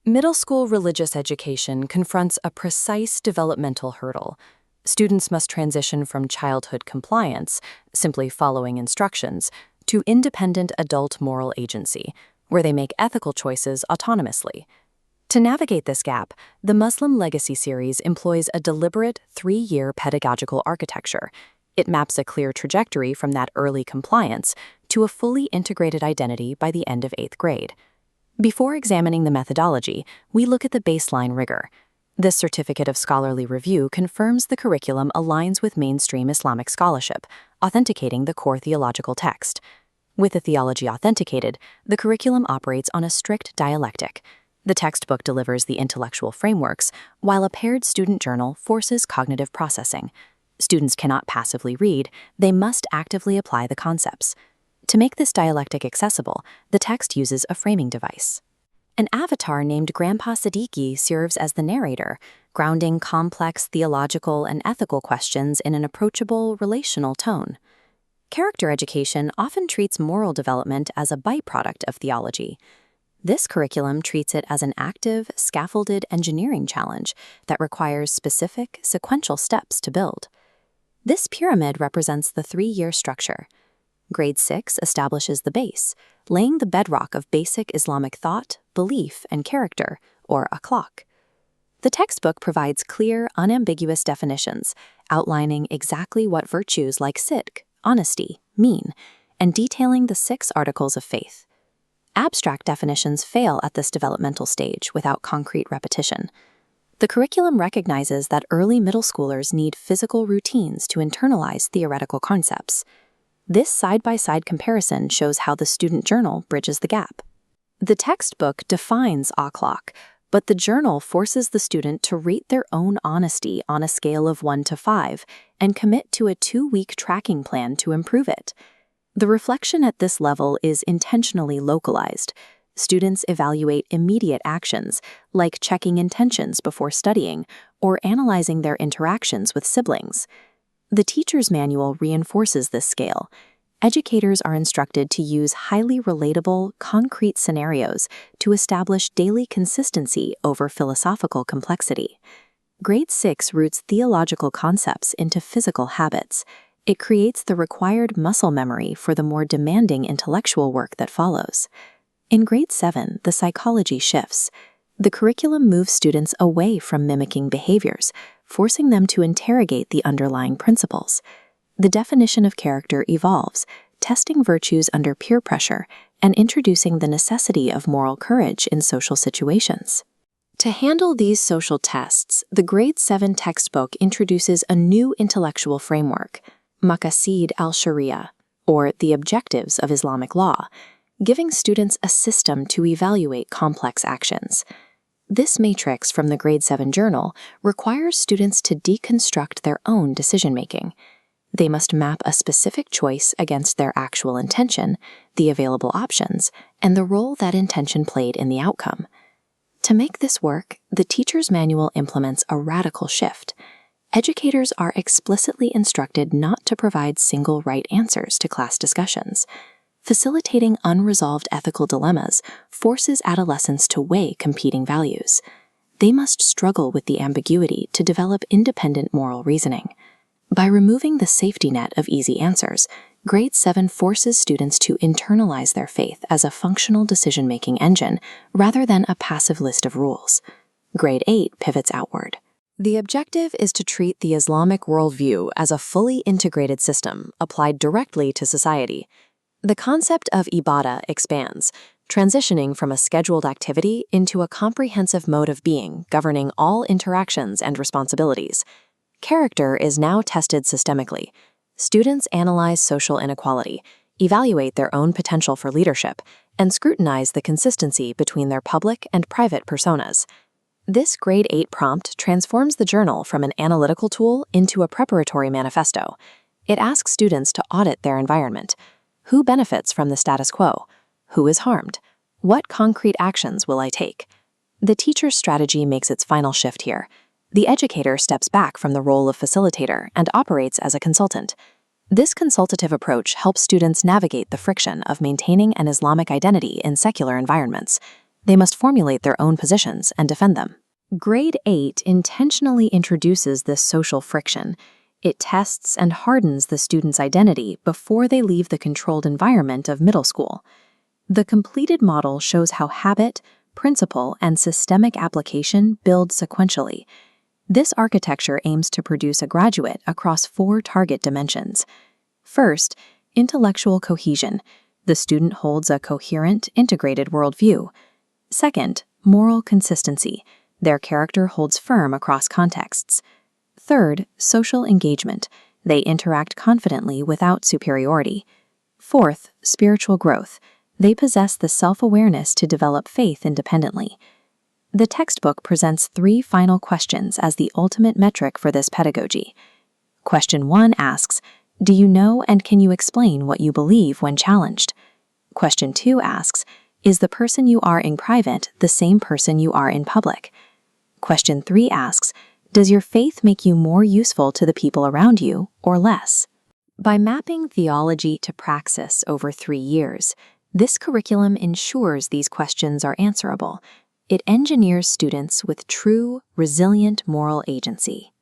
Middle school religious education confronts a precise developmental hurdle. Students must transition from childhood compliance, simply following instructions, to independent adult moral agency, where they make ethical choices autonomously. To navigate this gap, the Muslim Legacy series employs a deliberate 3-year pedagogical architecture. It maps a clear trajectory from that early compliance to a fully integrated identity by the end of 8th grade. Before examining the methodology, we look at the baseline rigor. This certificate of scholarly review confirms the curriculum aligns with mainstream Islamic scholarship, authenticating the core theological text. With the theology authenticated, the curriculum operates on a strict dialectic. The textbook delivers the intellectual frameworks, while a paired student journal forces cognitive processing. Students cannot passively read, they must actively apply the concepts. To make this dialectic accessible, the text uses a framing device. An avatar named Grandpa Siddiqui serves as the narrator, grounding complex theological and ethical questions in an approachable, relational tone. Character education often treats moral development as a byproduct of theology. This curriculum treats it as an active, scaffolded engineering challenge that requires specific, sequential steps to build. This pyramid represents the 3-year structure. Grade 6 establishes the base, laying the bedrock of basic Islamic thought, belief, and character, or akhlaq. The textbook provides clear, unambiguous definitions, outlining exactly what virtues like sidq, honesty, mean, and detailing the 6 articles of faith. Abstract definitions fail at this developmental stage without concrete repetition. The curriculum recognizes that early middle schoolers need physical routines to internalize theoretical concepts. This side-by-side comparison shows how the student journal bridges the gap. The textbook defines akhlaq, but the journal forces the student to rate their own honesty on a scale of 1 to 5 and commit to a 2-week tracking plan to improve it. The reflection at this level is intentionally localized. Students evaluate immediate actions, like checking intentions before studying or analyzing their interactions with siblings. The teacher's manual reinforces this scale. Educators are instructed to use highly relatable, concrete scenarios to establish daily consistency over philosophical complexity. Grade 6 roots theological concepts into physical habits. It creates the required muscle memory for the more demanding intellectual work that follows. In Grade 7, the psychology shifts. The curriculum moves students away from mimicking behaviors, forcing them to interrogate the underlying principles. The definition of character evolves, testing virtues under peer pressure and introducing the necessity of moral courage in social situations. To handle these social tests, the Grade 7 textbook introduces a new intellectual framework, Maqasid al-Sharia, or the objectives of Islamic law, giving students a system to evaluate complex actions. This matrix from the Grade 7 journal requires students to deconstruct their own decision-making. They must map a specific choice against their actual intention, the available options, and the role that intention played in the outcome. To make this work, the teacher's manual implements a radical shift. Educators are explicitly instructed not to provide single right answers to class discussions. Facilitating unresolved ethical dilemmas forces adolescents to weigh competing values. They must struggle with the ambiguity to develop independent moral reasoning. By removing the safety net of easy answers, Grade 7 forces students to internalize their faith as a functional decision-making engine rather than a passive list of rules. Grade 8 pivots outward. The objective is to treat the Islamic worldview as a fully integrated system applied directly to society. The concept of ibadah expands, transitioning from a scheduled activity into a comprehensive mode of being governing all interactions and responsibilities. Character is now tested systemically. Students analyze social inequality, evaluate their own potential for leadership, and scrutinize the consistency between their public and private personas. This Grade 8 prompt transforms the journal from an analytical tool into a preparatory manifesto. It asks students to audit their environment. Who benefits from the status quo? Who is harmed? What concrete actions will I take? The teacher's strategy makes its final shift here. The educator steps back from the role of facilitator and operates as a consultant. This consultative approach helps students navigate the friction of maintaining an Islamic identity in secular environments. They must formulate their own positions and defend them. Grade 8 intentionally introduces this social friction. It tests and hardens the student's identity before they leave the controlled environment of middle school. The completed model shows how habit, principle, and systemic application build sequentially. This architecture aims to produce a graduate across 4 target dimensions. First, intellectual cohesion. The student holds a coherent, integrated worldview. Second, moral consistency. Their character holds firm across contexts. Third, social engagement. They interact confidently without superiority. Fourth, spiritual growth. They possess the self-awareness to develop faith independently. The textbook presents 3 final questions as the ultimate metric for this pedagogy. Question 1 asks, do you know and can you explain what you believe when challenged? Question 2 asks, is the person you are in private the same person you are in public? Question 3 asks, does your faith make you more useful to the people around you or less? By mapping theology to praxis over 3 years, this curriculum ensures these questions are answerable. It engineers students with true, resilient moral agency.